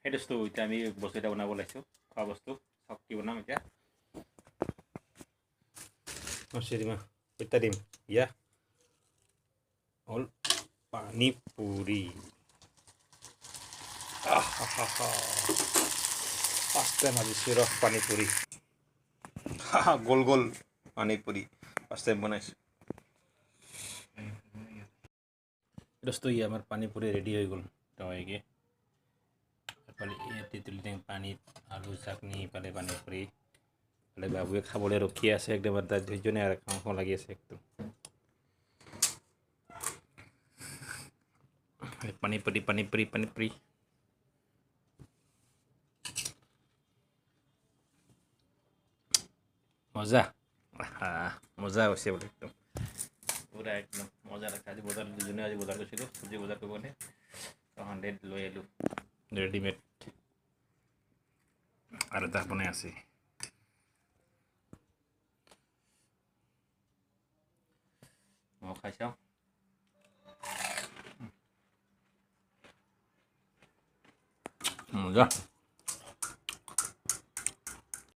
এই বস্তু এতিয়া আমি বস্তু এটা বনাব ওলাইছোঁ খোৱা বস্তু চাওক কি বনাম এতিয়া দিম এটা দিম ইয়া হ'ল পানী পুৰি ফাৰ্ষ্ট টাইম ভাবিছোঁ ৰস পানী পুৰি গোল গোল পানী পুৰি ফাৰ্ষ্ট টাইম বনাইছোঁ বস্তু আমাৰ পানী পুৰি ৰেডি হৈ গ'ল তইকে তেঁতুলি পানীত আলু চাটনি ইফালে পানী পুৰি ইফালে বাবুৱে খাবলৈ ৰখি আছে একদম তাত ধৈৰ্য্য আৰু খাওঁ লাগি আছে একদম পানী পুৰি মজা মজা হৈছে বোলে একদম পুৰা একদম মজা লাগছে আজি বজাৰ দুজনে আজি বজাৰ গৈছিলোঁ চব্জি বজাৰ কৰিবলৈ 100 লৈ আহিলোঁ ৰেডিমেড আৰু এটা বনাই আছে মই খাই চাওঁ মজা